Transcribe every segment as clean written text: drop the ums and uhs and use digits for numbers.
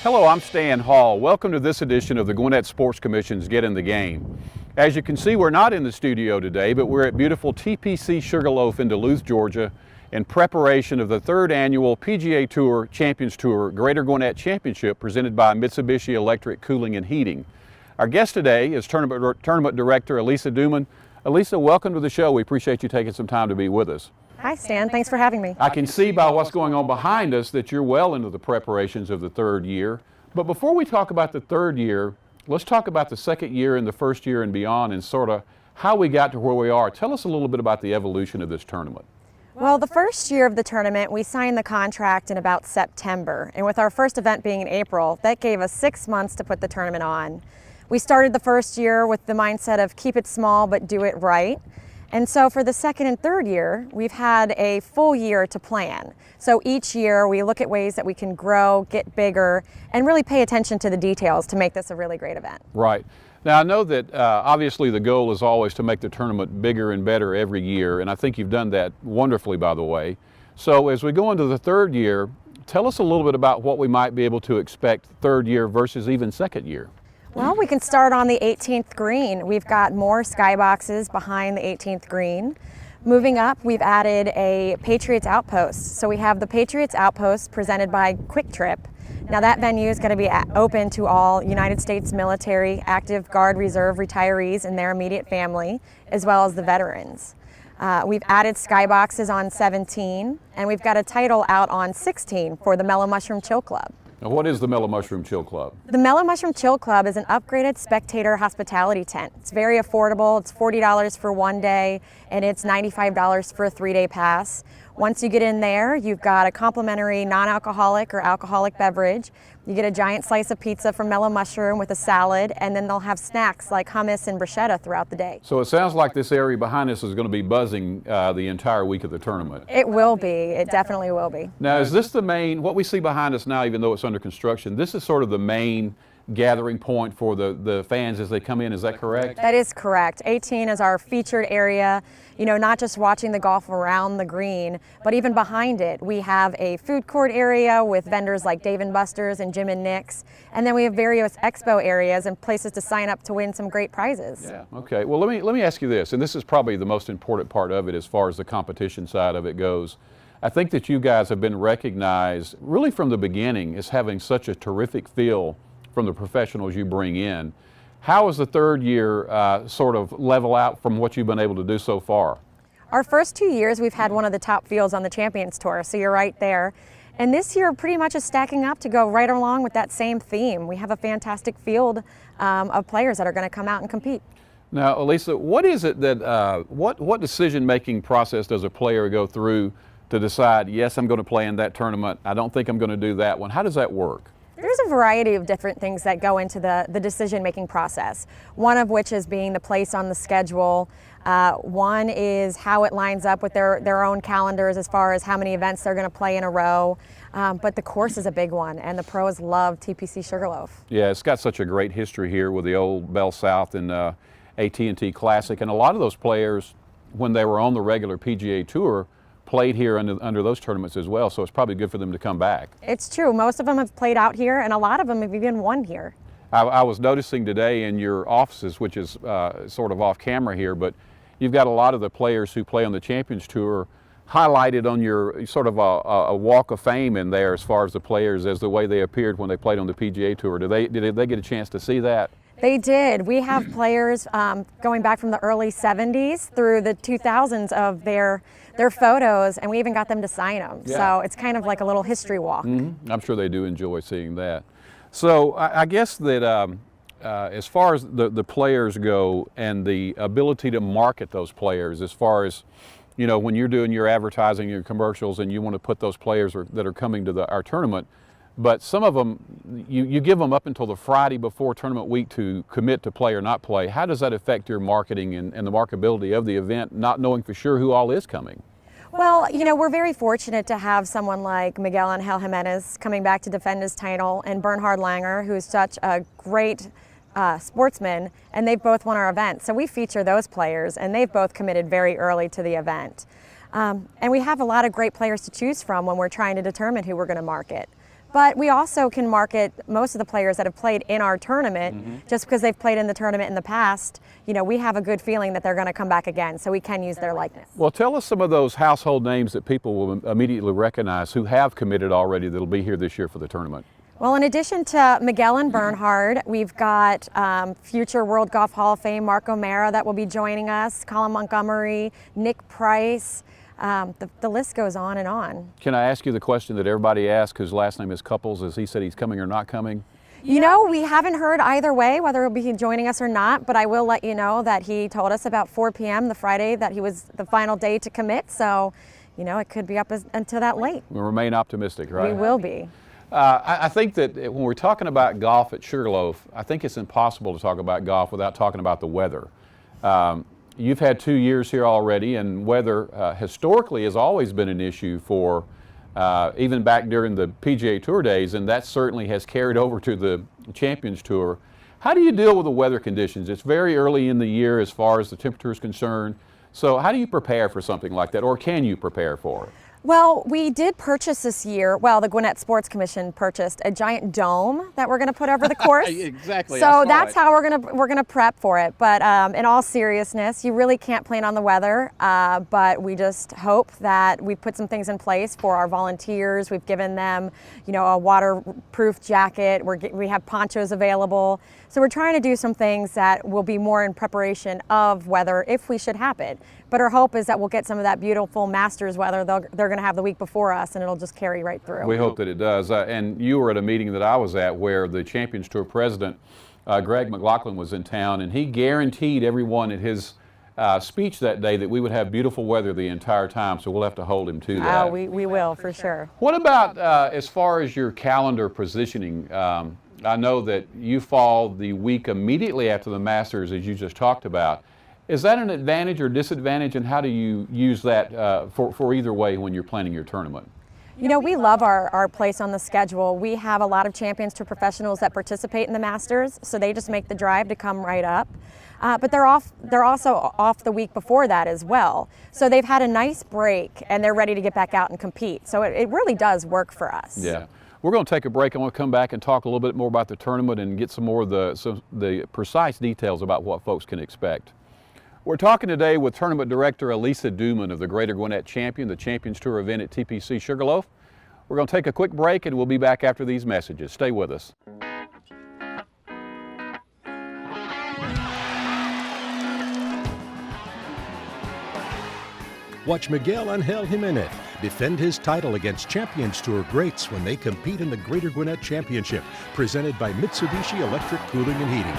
Hello, I'm Stan Hall. Welcome to this edition of the Gwinnett Sports Commission's Get in the Game. As you can see, we're not in the studio today, but we're at beautiful TPC Sugarloaf in Duluth, Georgia, in preparation of the third annual PGA Tour Champions Tour Greater Gwinnett Championship presented by Mitsubishi Electric Cooling and Heating. Our guest today is Tournament Director Elisa Duman. Elisa, welcome to the show. We appreciate you taking some time to be with us. Hi, Stan. Thanks for having me. I can see by what's going on behind us that you're well into the preparations of the third year. But before we talk about the third year, let's talk about the second year and the first year and beyond and sort of how we got to where we are. Tell us a little bit about the evolution of this tournament. Well, the first year of the tournament, we signed the contract in about September. And with our first event being in April, that gave us 6 months to put the tournament on. We started the first year with the mindset of keep it small but do it right. And so for the second and third year, we've had a full year to plan. So each year we look at ways that we can grow, get bigger, and really pay attention to the details to make this a really great event. Right. Now I know that obviously the goal is always to make the tournament bigger and better every year, and I think you've done that wonderfully, by the way. So as we go into the third year, tell us a little bit about what we might be able to expect third year versus even second year. Well, we can start on the 18th green. We've got more skyboxes behind the 18th green. Moving up, we've added a Patriots Outpost. So we have the Patriots Outpost presented by Quick Trip. Now that venue is going to be open to all United States military, active Guard, Reserve retirees and their immediate family, as well as the veterans. We've added skyboxes on 17, and we've got a title out on 16 for the Mellow Mushroom Chill Club. Now, what is the Mellow Mushroom Chill Club? The Mellow Mushroom Chill Club is an upgraded spectator hospitality tent. It's very affordable. It's $40 for 1 day, and it's $95 for a 3-day pass. Once you get in there, you've got a complimentary non-alcoholic or alcoholic beverage. You get a giant slice of pizza from Mellow Mushroom with a salad, and then they'll have snacks like hummus and bruschetta throughout the day. So it sounds like this area behind us is going to be buzzing the entire week of the tournament. It will be. It definitely will be. Now, is this the main, what we see behind us now, even though it's under construction, this is sort of the main gathering point for the fans as they come in, is that correct? That is correct. 18 is our featured area, you know, not just watching the golf around the green, but even behind it. We have a food court area with vendors like Dave & Buster's and Jim & Nick's, and then we have various expo areas and places to sign up to win some great prizes. Yeah, okay. Well, let me ask you this, and this is probably the most important part of it as far as the competition side of it goes. I think that you guys have been recognized really from the beginning as having such a terrific feel from the professionals you bring in. How is the third year sort of level out from what you've been able to do so far? Our first 2 years we've had one of the top fields on the Champions Tour, so you're right there. And this year pretty much is stacking up to go right along with that same theme. We have a fantastic field of players that are going to come out and compete. Now, Elisa, what is it that, what decision-making process does a player go through to decide, yes, I'm going to play in that tournament, I don't think I'm going to do that one? How does that work? There's a variety of different things that go into the decision-making process, one of which is being the place on the schedule. One is how it lines up with their own calendars as far as how many events they're going to play in a row. But the course is a big one, and the pros love TPC Sugarloaf. Yeah, it's got such a great history here with the old Bell South and AT&T Classic. And a lot of those players, when they were on the regular PGA Tour, played here under those tournaments as well, so it's probably good for them to come back. It's true. Most of them have played out here, and a lot of them have even won here. I was noticing today in your offices, which is sort of off camera here, but you've got a lot of the players who play on the Champions Tour highlighted on your sort of a walk of fame in there as far as the players as the way they appeared when they played on the PGA Tour. Did they get a chance to see that? They did. We have players going back from the early 70s through the 2000s of their photos, and we even got them to sign them. Yeah. So it's kind of like a little history walk. Mm-hmm. I'm sure they do enjoy seeing that. So I guess that as far as the players go and the ability to market those players, as far as, you know, when you're doing your advertising, your commercials, and you want to put those players that are coming to our tournament, but some of them, you give them up until the Friday before tournament week to commit to play or not play. How does that affect your marketing and the marketability of the event, not knowing for sure who all is coming? Well, you know, we're very fortunate to have someone like Miguel Angel Jimenez coming back to defend his title, and Bernhard Langer, who's such a great sportsman, and they've both won our event. So we feature those players, and they've both committed very early to the event. And we have a lot of great players to choose from when we're trying to determine who we're going to market. but we also can market most of the players that have played in our tournament. Just because they've played in the tournament in the past, you know, we have a good feeling that they're going to come back again, so we can use their likeness. Well, tell us some of those household names that people will immediately recognize who have committed already that'll be here this year for the tournament. Well, in addition to Miguel and Bernhard, we've got future World Golf Hall of Fame Mark O'Mara that will be joining us, Colin Montgomery, Nick Price. The list goes on and on. Can I ask you the question that everybody asks, whose last name is Couples, as he said he's coming or not coming? You know, we haven't heard either way whether he'll be joining us or not, but I will let you know that he told us about 4 p.m. the Friday that he was the final day to commit, so, you know, it could be up until that late. We'll remain optimistic, right? We will be. I think that when we're talking about golf at Sugarloaf, I think it's impossible to talk about golf without talking about the weather. You've had 2 years here already, and weather historically has always been an issue for even back during the PGA Tour days, and that certainly has carried over to the Champions Tour. How do you deal with the weather conditions? It's very early in the year as far as the temperature is concerned. So how do you prepare for something like that, or can you prepare for it? Well, we did purchase this year, well, the Gwinnett Sports Commission purchased a giant dome that we're going to put over the course. Exactly. So that's how we're going to prep for it. But in all seriousness, you really can't plan on the weather, but we just hope that we put some things in place for our volunteers. We've given them, you know, a waterproof jacket. We have ponchos available. So we're trying to do some things that will be more in preparation of weather if we should happen. But our hope is that we'll get some of that beautiful Masters weather they're going to have the week before us, and it'll just carry right through. We hope that it does. And you were at a meeting that I was at where the Champions Tour president, Greg McLaughlin, was in town, and he guaranteed everyone at his speech that day that we would have beautiful weather the entire time, so we'll have to hold him to that. We will, for sure. What about as far as your calendar positioning? I know that you fall the week immediately after the Masters, as you just talked about. Is that an advantage or disadvantage, and how do you use that for either way when you're planning your tournament? You know, we love our place on the schedule. We have a lot of Champions Tour professionals that participate in the Masters, so they just make the drive to come right up. But they're also off the week before that as well. So they've had a nice break, and they're ready to get back out and compete. So it really does work for us. Yeah. We're going to take a break. I want to come back and talk a little bit more about the tournament and get some more of the precise details about what folks can expect. We're talking today with Tournament Director Elisa Duman of the Greater Gwinnett Champion, the Champions Tour event at TPC Sugarloaf. We're going to take a quick break, and we'll be back after these messages. Stay with us. Watch Miguel Angel Jimenez defend his title against Champions Tour greats when they compete in the Greater Gwinnett Championship, presented by Mitsubishi Electric Cooling and Heating.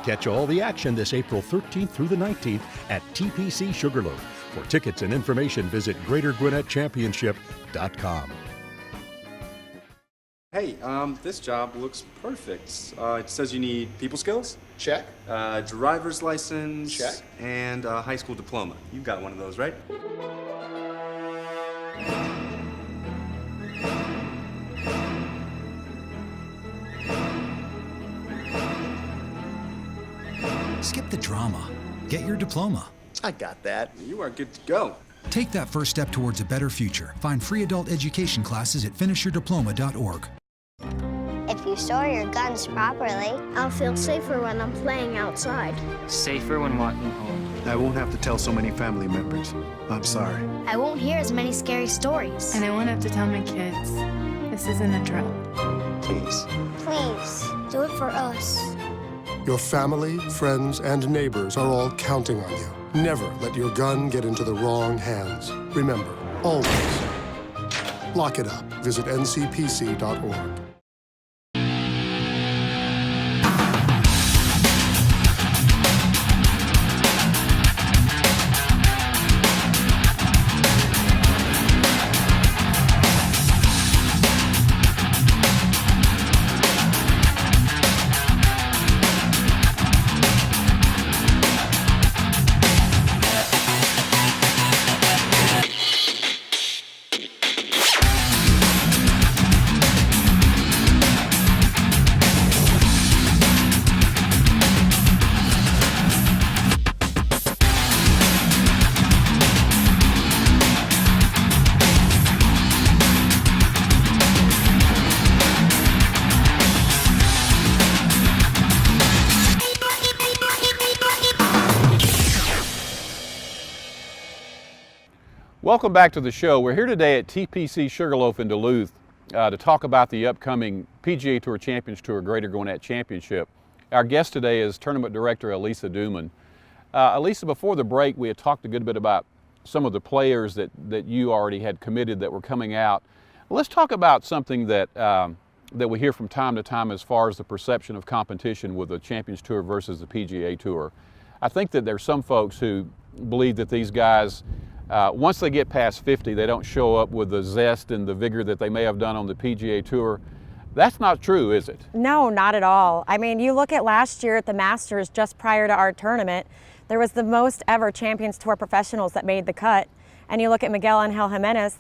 Catch all the action this April 13th through the 19th at TPC Sugarloaf. For tickets and information, visit GreaterGwinnettChampionship.com. Hey, this job looks perfect. It says you need people skills? Check. Driver's license? Check. And a high school diploma. You got one of those, right? Skip the drama. Get your diploma. I got that. You are good to go. Take that first step towards a better future. Find free adult education classes at finishyourdiploma.org. If you store your guns properly, I'll feel safer when I'm playing outside. Safer when walking home. I won't have to tell so many family members. I'm sorry. I won't hear as many scary stories. And I won't have to tell my kids. This isn't a drill. Please. Please, do it for us. Your family, friends, and neighbors are all counting on you. Never let your gun get into the wrong hands. Remember, always, lock it up. Visit ncpc.org. Welcome back to the show. We're here today at TPC Sugarloaf in Duluth to talk about the upcoming PGA Tour Champions Tour Greater Gwinnett Championship. Our guest today is Tournament Director Elisa Duman. Elisa, before the break, we had talked a good bit about some of the players that you already had committed that were coming out. Let's talk about something that we hear from time to time as far as the perception of competition with the Champions Tour versus the PGA Tour. I think that there's some folks who believe that these guys, once they get past 50, they don't show up with the zest and the vigor that they may have done on the PGA Tour. That's not true, is it? No, not at all. I mean, you look at last year at the Masters, just prior to our tournament, there was the most ever Champions Tour professionals that made the cut. And you look at Miguel Angel Jimenez,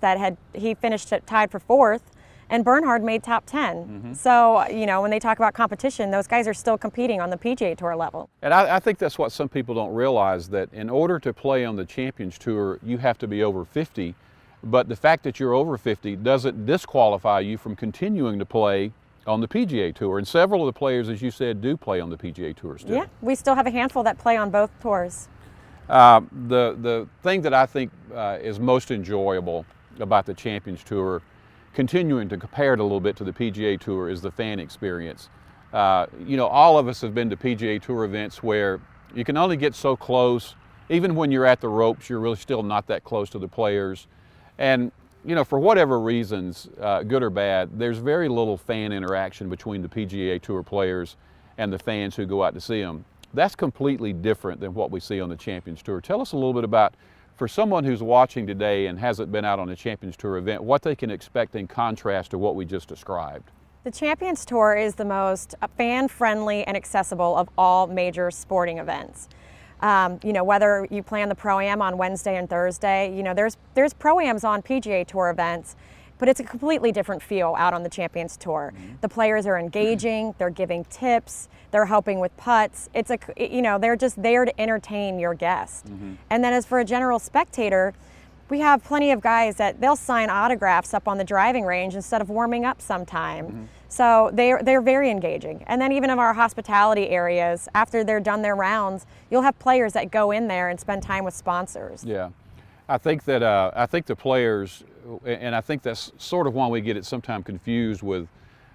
he finished tied for 4th, and Bernhard made top 10. Mm-hmm. So, you know, when they talk about competition, those guys are still competing on the PGA Tour level. And I think that's what some people don't realize, that in order to play on the Champions Tour, you have to be over 50. But the fact that you're over 50 doesn't disqualify you from continuing to play on the PGA Tour. And several of the players, as you said, do play on the PGA Tour still. Yeah, we still have a handful that play on both tours. The thing that I think is most enjoyable about the Champions Tour, continuing to compare it a little bit to the PGA Tour, is the fan experience. You know, all of us have been to PGA Tour events where you can only get so close. Even when you're at the ropes, you're really still not that close to the players. And you know, for whatever reasons, good or bad, there's very little fan interaction between the PGA Tour players and the fans who go out to see them. That's completely different than what we see on the Champions Tour. Tell us a little bit about, for someone who's watching today and hasn't been out on a Champions Tour event, what they can expect in contrast to what we just described. The Champions Tour is the most fan-friendly and accessible of all major sporting events. You know, whether you plan the Pro-Am on Wednesday and Thursday, you know, there's Pro-Ams on PGA Tour events, but it's a completely different feel out on the Champions Tour. Mm-hmm. The players are engaging, they're giving tips, they're helping with putts. You know, they're just there to entertain your guest. Mm-hmm. And then as for a general spectator, we have plenty of guys that they'll sign autographs up on the driving range instead of warming up sometime. Mm-hmm. So they're very engaging. And then even in our hospitality areas, after they're done their rounds, you'll have players that go in there and spend time with sponsors. Yeah, I think that the players, and I think that's sort of why we get it sometimes confused with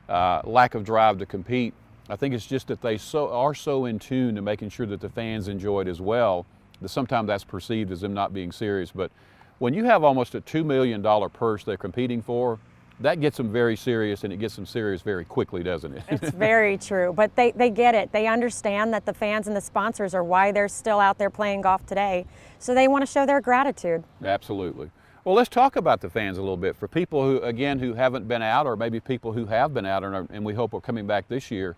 lack of drive to compete. I think it's just that they are so in tune to making sure that the fans enjoy it as well, that sometimes that's perceived as them not being serious. But when you have almost a $2 million purse they're competing for, that gets them very serious, and it gets them serious very quickly, doesn't it? It's very true, but they get it. They understand that the fans and the sponsors are why they're still out there playing golf today, so they want to show their gratitude. Absolutely. Well, let's talk about the fans a little bit. For people who, again, who haven't been out, or maybe people who have been out and we hope are coming back this year,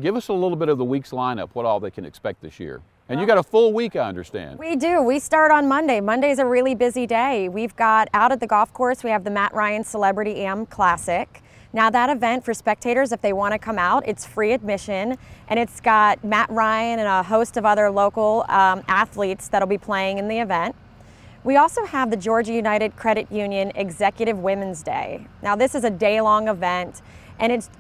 give us a little bit of the week's lineup, what all they can expect this year. And you got a full week, I understand. We do. We start on Monday. Monday's a really busy day. We've got out at the golf course, we have the Matt Ryan Celebrity Am Classic. Now that event for spectators, if they want to come out, it's free admission, and it's got Matt Ryan and a host of other local athletes that'll be playing in the event. We also have the Georgia United Credit Union Executive Women's Day. Now this is a day-long event, and it's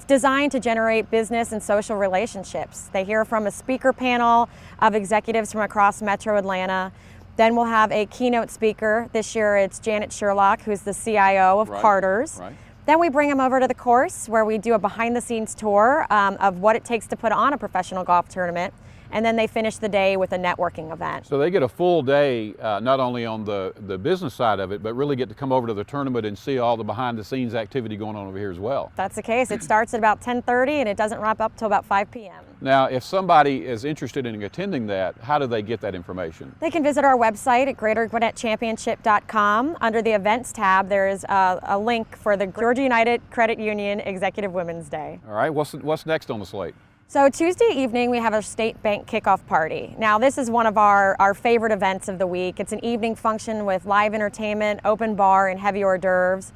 designed to generate business and social relationships. They hear from a speaker panel of executives from across Metro Atlanta. Then we'll have a keynote speaker. This year it's Janet Sherlock, who's the CIO of Carter's. Right. Then we bring them over to the course where we do a behind-the-scenes tour of what it takes to put on a professional golf tournament. And then they finish the day with a networking event. So they get a full day, not only on the business side of it, but really get to come over to the tournament and see all the behind-the-scenes activity going on over here as well. That's the case. It starts at about 10:30 and it doesn't wrap up till about 5 p.m. Now, if somebody is interested in attending that, how do they get that information? They can visit our website at greatergwinnettchampionship.com. Under the events tab, there is a link for the Georgia United Credit Union Executive Women's Day. All right, what's next on the slate? So Tuesday evening, we have our State Bank kickoff party. Now this is one of our favorite events of the week. It's an evening function with live entertainment, open bar, and heavy hors d'oeuvres.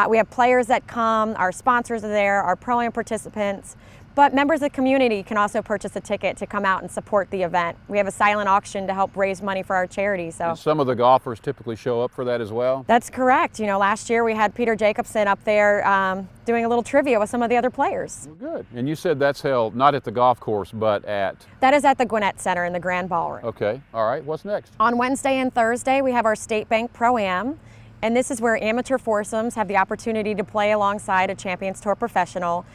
We have players that come, our sponsors are there, our Pro-Am participants. But members of the community can also purchase a ticket to come out and support the event. We have a silent auction to help raise money for our charity. So And some of the golfers typically show up for that as well? That's correct. You know, last year we had Peter Jacobson up there doing a little trivia with some of the other players. Well, good. And you said that's held not at the golf course, but at? That is at the Gwinnett Center in the Grand Ballroom. Okay. All right. What's next? On Wednesday and Thursday, we have our State Bank Pro-Am. And this is where amateur foursomes have the opportunity to play alongside a Champions Tour professional.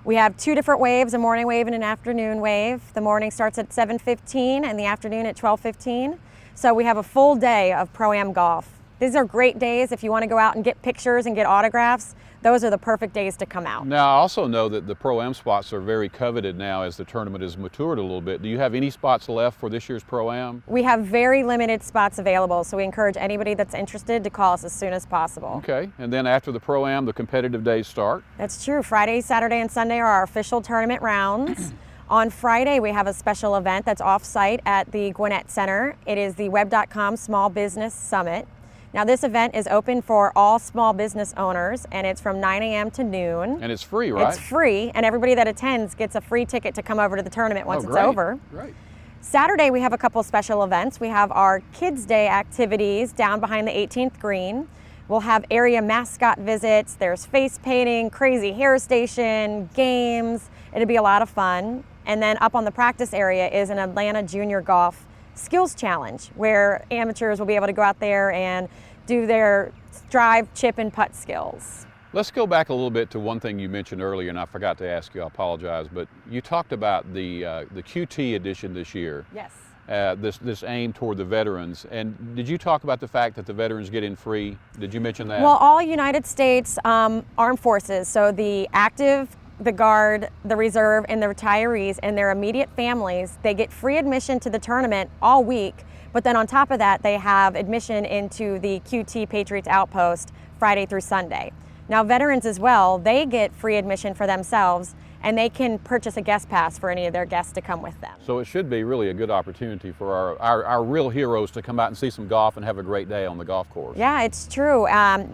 We have 2 different waves, a morning wave and an afternoon wave. The morning starts at 7:15 and the afternoon at 12:15. So we have a full day of Pro-Am golf. These are great days if you want to go out and get pictures and get autographs. Those are the perfect days to come out. Now, I also know that the Pro-Am spots are very coveted now as the tournament has matured a little bit. Do you have any spots left for this year's Pro-Am? We have very limited spots available, so we encourage anybody that's interested to call us as soon as possible. Okay, and then after the Pro-Am, the competitive days start? That's true. Friday, Saturday, and Sunday are our official tournament rounds. On Friday, we have a special event that's off-site at the Gwinnett Center. It is the Web.com Small Business Summit. Now, this event is open for all small business owners, and it's from 9 a.m. to noon. And it's free, right? It's free, and everybody that attends gets a free ticket to come over to the tournament once it's over. Great. Saturday, we have a couple special events. We have our Kids Day activities down behind the 18th green. We'll have area mascot visits. There's face painting, crazy hair station, games. It'll be a lot of fun. And then up on the practice area is an Atlanta Junior Golf Skills Challenge, where amateurs will be able to go out there and do their drive, chip, and putt skills. Let's go back a little bit to one thing you mentioned earlier, and I forgot to ask you, I apologize, but you talked about the QT edition this year. Yes. This aim toward the veterans. And did you talk about the fact that the veterans get in free? Did you mention that? Well, all United States Armed Forces, so the active, the Guard, the Reserve, and the retirees and their immediate families, they get free admission to the tournament all week, but then on top of that, they have admission into the QT Patriots Outpost Friday through Sunday. Now, veterans as well, they get free admission for themselves, and they can purchase a guest pass for any of their guests to come with them. So it should be really a good opportunity for our real heroes to come out and see some golf and have a great day on the golf course. Yeah, it's true.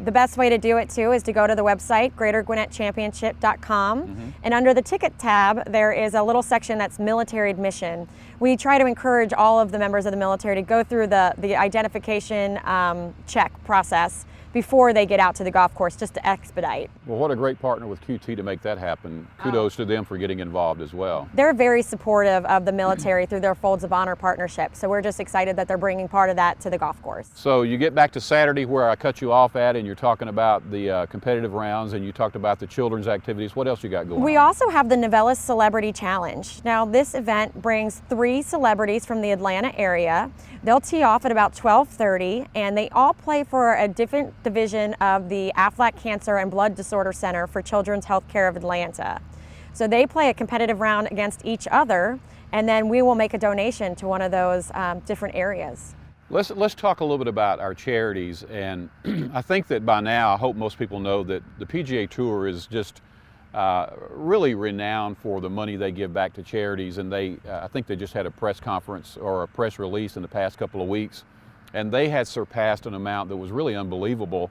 The best way to do it too is to go to the website, greatergwinnettchampionship.com, and under the ticket tab, there is a little section that's military admission. We try to encourage all of the members of the military to go through the identification check process before they get out to the golf course, just to expedite. Well, what a great partner with QT to make that happen. Kudos to them for getting involved as well. They're very supportive of the military through their Folds of Honor partnership, so we're just excited that they're bringing part of that to the golf course. So you get back to Saturday where I cut you off at, and you're talking about the competitive rounds, and you talked about the children's activities. What else you got going on? We also have the Novellas Celebrity Challenge. Now, this event brings 3 celebrities from the Atlanta area. They'll tee off at about 12:30, and they all play for a different division of the Aflac Cancer and Blood Disorder Center for Children's Healthcare of Atlanta. So they play a competitive round against each other, and then we will make a donation to one of those different areas. Let's talk a little bit about our charities, and I think that by now, I hope most people know that the PGA Tour is just really renowned for the money they give back to charities, and I think they just had a press conference or a press release in the past couple of weeks, and they had surpassed an amount that was really unbelievable.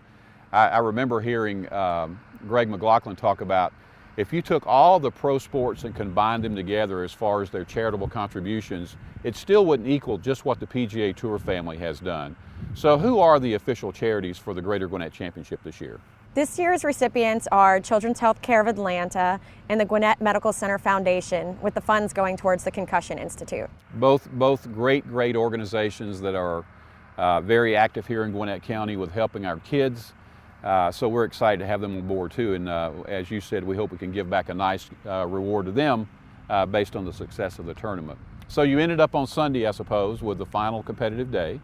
I remember hearing Greg McLaughlin talk about if you took all the pro sports and combined them together as far as their charitable contributions, it still wouldn't equal just what the PGA Tour family has done. So who are the official charities for the Greater Gwinnett Championship this year? This year's recipients are Children's Healthcare of Atlanta and the Gwinnett Medical Center Foundation, with the funds going towards the Concussion Institute. Both great organizations that are very active here in Gwinnett County with helping our kids. So we're excited to have them on board too, and as you said, we hope we can give back a nice reward to them based on the success of the tournament. So you ended up on Sunday, I suppose, with the final competitive day.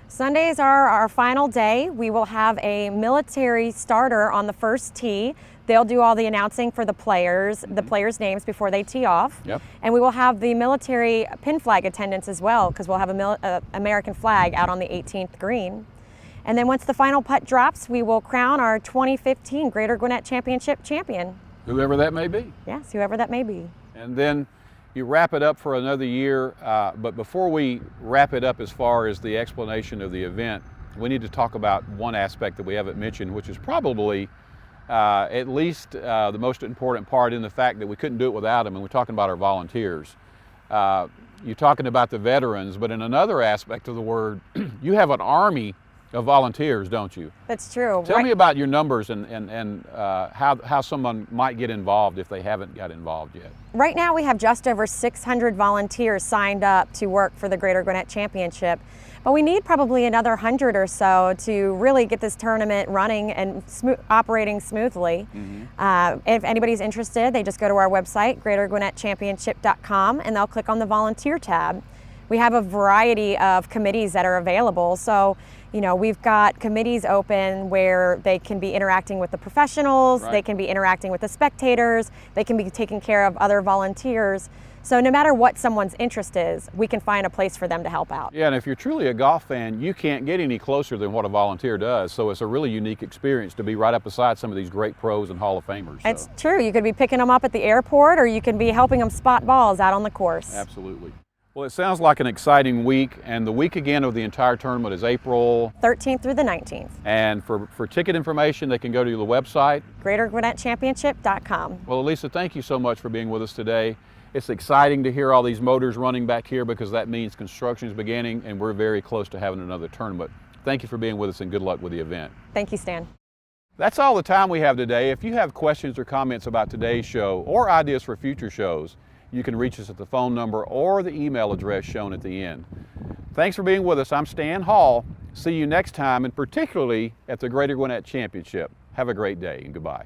Sundays are our final day. We will have a military starter on the first tee. They'll do all the announcing for the players' names before they tee off. Yep. And we will have the military pin flag attendance as well, because we'll have a American flag out on the 18th green. And then once the final putt drops, we will crown our 2015 Greater Gwinnett Championship champion. Whoever that may be. Yes, whoever that may be. And then you wrap it up for another year, but before we wrap it up as far as the explanation of the event, we need to talk about one aspect that we haven't mentioned, which is probably at least the most important part in the fact that we couldn't do it without them, and we're talking about our volunteers. You're talking about the veterans, but in another aspect of the word, you have an army of volunteers, don't you? That's true. Tell me about your numbers and how someone might get involved if they haven't got involved yet. Right now we have just over 600 volunteers signed up to work for the Greater Gwinnett Championship, but we need probably another 100 or so to really get this tournament running and operating smoothly. If anybody's interested, they just go to our website, greatergwinnettchampionship.com, and they'll click on the volunteer tab. We have a variety of committees that are available, so we've got committees open where they can be interacting with the professionals, they can be interacting with the spectators, they can be taking care of other volunteers. So no matter what someone's interest is, we can find a place for them to help out. Yeah, and if you're truly a golf fan, you can't get any closer than what a volunteer does. So it's a really unique experience to be right up beside some of these great pros and Hall of Famers. So. It's true. You could be picking them up at the airport, or you can be helping them spot balls out on the course. Absolutely. Well, it sounds like an exciting week, and the week again of the entire tournament is April 13th through the 19th. And for ticket information, they can go to the website, greatergwinnettchampionship.com. Well, Elisa, thank you so much for being with us today. It's exciting to hear all these motors running back here because that means construction is beginning, and we're very close to having another tournament. Thank you for being with us, and good luck with the event. Thank you, Stan. That's all the time we have today. If you have questions or comments about today's show or ideas for future shows, you can reach us at the phone number or the email address shown at the end. Thanks for being with us. I'm Stan Hall. See you next time, and particularly at the Greater Gwinnett Championship. Have a great day, and goodbye.